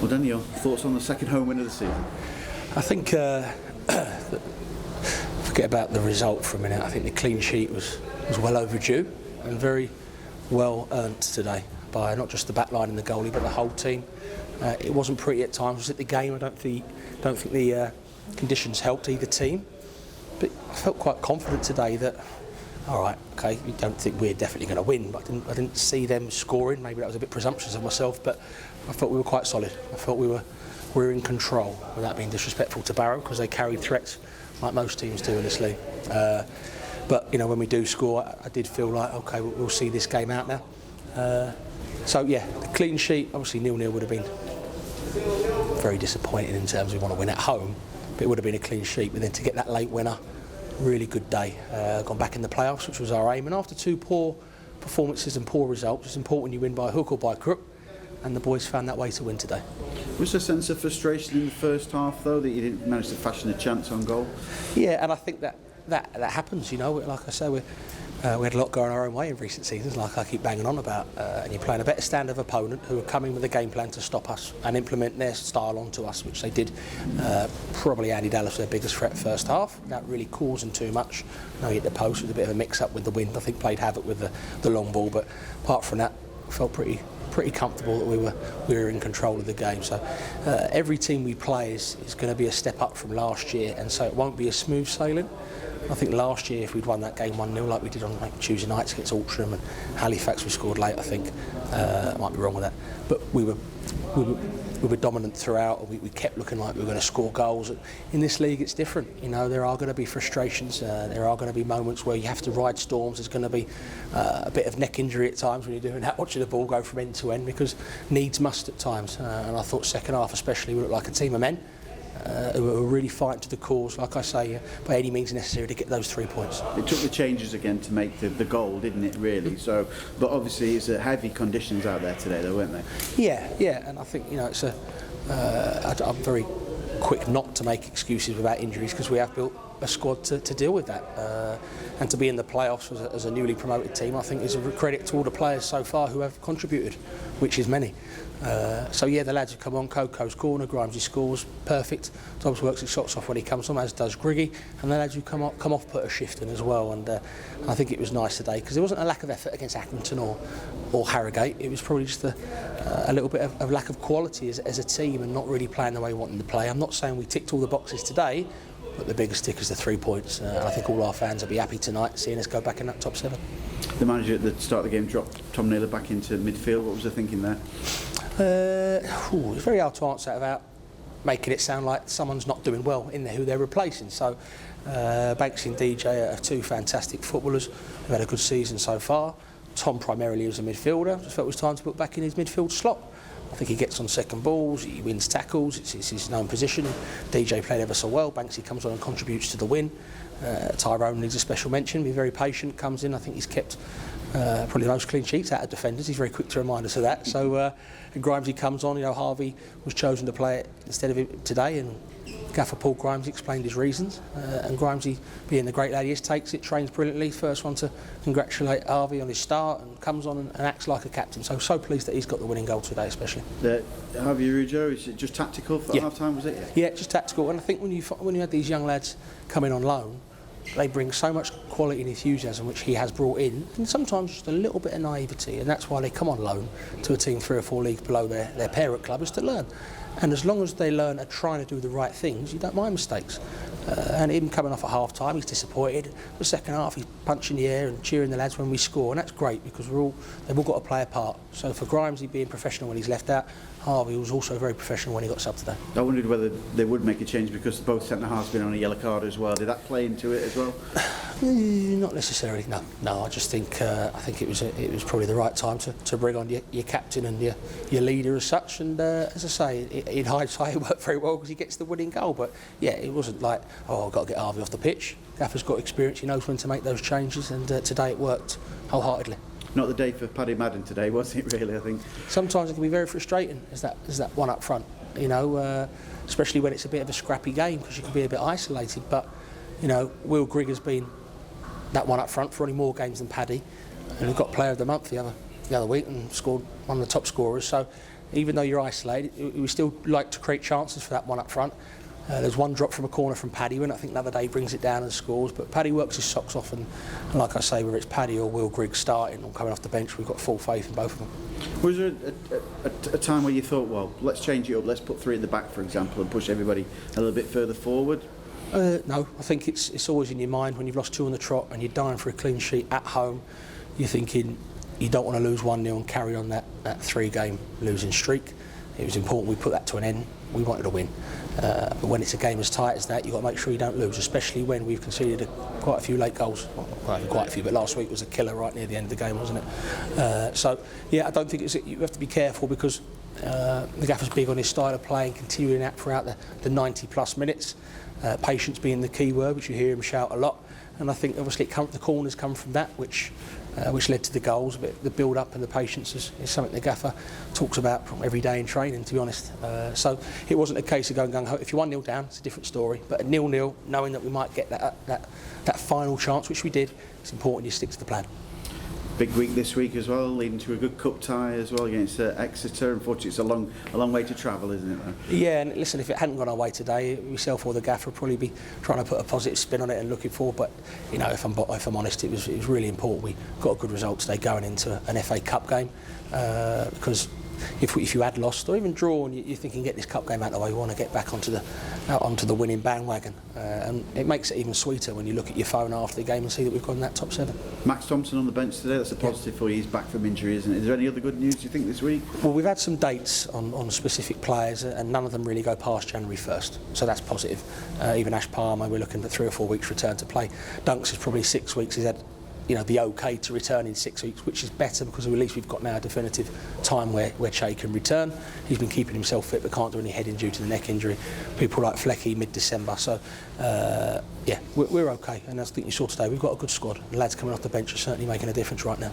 Well done. Your thoughts on the second home win of the season? I think, forget about the result for a minute, I think the clean sheet was well overdue and very well earned today by not just the back line and the goalie but the whole team. It wasn't pretty at times. Was it the game? I don't think the conditions helped either team. But I felt quite confident today that, all right, okay, you don't think we're definitely going to win, but I didn't see them scoring. Maybe that was a bit presumptuous of myself, but I felt we were quite solid. I felt we were in control, without being disrespectful to Barrow, because they carried threats like most teams do in this league. But you know, when we do score, I did feel like, okay, we'll see this game out now. So yeah, the clean sheet, obviously 0-0 would have been very disappointing in terms of we want to win at home, but it would have been a clean sheet. But then to get that late winner, really good day. Gone back in the playoffs, which was our aim. And after two poor performances and poor results, it's important you win by hook or by crook. And the boys found that way to win today. Was there a sense of frustration in the first half, though, that you didn't manage to fashion a chance on goal? Yeah, and I think that happens, you know. Like I say, we had a lot going our own way in recent seasons, like I keep banging on about. And you're playing a better standard of opponent who are coming with a game plan to stop us and implement their style onto us, which they did. Probably Andy Dallas their biggest threat first half, without really causing too much. No, he hit the post with a bit of a mix-up with the wind. I think played havoc with the long ball, but apart from that, felt pretty comfortable that we were in control of the game. So every team we play is going to be a step up from last year, and so it won't be a smooth sailing. I think last year, if we'd won that game 1-0 like we did on Tuesday nights against Altrincham, and Halifax we scored late, I think, I might be wrong with that, but we were dominant throughout, and we kept looking like we were going to score goals. In this league it's different, you know, there are going to be frustrations, there are going to be moments where you have to ride storms. There's going to be a bit of neck injury at times when you're doing that, watching the ball go from end to end, because needs must at times, and I thought second half especially we looked like a team of men who were really fighting to the cause, like I say, by any means necessary to get those 3 points. It took the changes again to make the goal, didn't it, really? So, but obviously it's heavy conditions out there today, though, weren't they? Yeah, and I think, you know, it's I'm very quick not to make excuses about injuries, because we have built a squad to deal with that, and to be in the playoffs as a newly promoted team, I think is a credit to all the players so far who have contributed, which is many. So yeah, the lads have come on. Coco's corner, Grimesy scores, perfect. Dobbs works his shots off when he comes on, as does Griggy, and the lads who come off put a shift in as well. And I think it was nice today, because there wasn't a lack of effort against Accrington or Harrogate. It was probably just a little bit of lack of quality as a team, and not really playing the way we wanted to play. I'm not saying we ticked all the boxes today, but the biggest tick is the 3 points. I think all our fans will be happy tonight seeing us go back in that top 7. The manager at the start of the game dropped Tom Naylor back into midfield. What was the thinking there? It's very hard to answer without making it sound like someone's not doing well in there who they're replacing. So Banksy and DJ are two fantastic footballers who've had a good season so far. Tom primarily was a midfielder. Just felt it was time to put back in his midfield slot. I think he gets on second balls, he wins tackles, it's his known position. DJ played ever so well, Banksy comes on and contributes to the win. Tyrone needs a special mention, be very patient, comes in. I think he's kept probably the most clean sheets out of defenders. He's very quick to remind us of that. So and Grimesy comes on, you know, Harvey was chosen to play it instead of him today, and Gaffer Paul Grimesy explained his reasons, and Grimesy, being the great lad he is, takes it, trains brilliantly. First one to congratulate Harvey on his start, and comes on and acts like a captain. So pleased that he's got the winning goal today, especially. Harvey Rujo, is it just tactical for half time, was it? Yeah, just tactical. And I think when you had these young lads come in on loan, they bring so much quality and enthusiasm, which he has brought in, and sometimes just a little bit of naivety, and that's why they come on loan to a team 3 or 4 leagues below their parent club, is to learn. And as long as they learn at trying to do the right things, you don't mind mistakes. And him coming off at half time, he's disappointed. The second half, he's punching the air and cheering the lads when we score, and that's great, because they've all got to play a part. So for Grimesy being professional when he's left out, Harvey was also very professional when he got subbed today. I wondered whether they would make a change, because both centre halves have been on a yellow card as well. Did that play into it as well? Not necessarily. No. I just think it was probably the right time to bring on your captain and your leader as such. And as I say, in hindsight, it worked very well because he gets the winning goal. But yeah, it wasn't like, oh, I've got to get Harvey off the pitch. Gaffer's got experience. He knows when to make those changes, and today it worked wholeheartedly. Not the day for Paddy Madden today, was it, really, I think? Sometimes it can be very frustrating, as that one up front, you know, especially when it's a bit of a scrappy game, because you can be a bit isolated. But, you know, Will Grigg has been that one up front for only more games than Paddy, and he got Player of the Month the other week and scored one of the top scorers. So even though you're isolated, we still like to create chances for that one up front. There's one drop from a corner from Paddy, and I think the other day brings it down and scores. But Paddy works his socks off, and like I say, whether it's Paddy or Will Griggs starting or coming off the bench, we've got full faith in both of them. Was there a time where you thought, well, let's change it up, let's put 3 at the back, for example, and push everybody a little bit further forward? No, I think it's always in your mind when you've lost 2 on the trot and you're dying for a clean sheet at home. You're thinking you don't want to lose 1-0 and carry on that 3-game losing streak. It was important we put that to an end. We wanted to win. But when it's a game as tight as that, you've got to make sure you don't lose, especially when we've conceded quite a few late goals. Well, quite a few, but last week was a killer right near the end of the game, wasn't it? So, yeah, I don't think you have to be careful because the gaffer's big on his style of playing, continuing that throughout the 90-plus minutes. Patience being the key word, which you hear him shout a lot. And I think, obviously, the corners come from that, which led to the goals. But the build-up and the patience is something the gaffer talks about from every day in training, to be honest. So it wasn't a case of going gung-ho. If you're 1-0 down, it's a different story. But a 0-0, knowing that we might get that final chance, which we did, it's important you stick to the plan. Big week this week as well, leading to a good cup tie as well against Exeter. Unfortunately, it's a long way to travel, isn't it, though? Yeah, and listen, if it hadn't gone our way today, myself or the gaffer would probably be trying to put a positive spin on it and looking forward. But you know, if I'm honest, it was really important we got a good result today going into an FA Cup game because if you had lost or even drawn, you're thinking get this cup game out of the way. You want to get back onto the winning bandwagon, and it makes it even sweeter when you look at your phone after the game and see that we've got in that top 7. Max Thompson on the bench today. That's a positive for you. He's back from injury, isn't it? Is there any other good news you think this week? Well, we've had some dates on specific players, and none of them really go past January 1st, so that's positive. Even Ash Palmer, we're looking at 3 or 4 weeks return to play. Dunks is probably 6 weeks. He's had the OK to return in 6 weeks, which is better because at least we've got now a definitive time where Che can return. He's been keeping himself fit but can't do any heading due to the neck injury. People like Flecky mid-December, so we're OK. And I think you saw today we've got a good squad. The lads coming off the bench are certainly making a difference right now.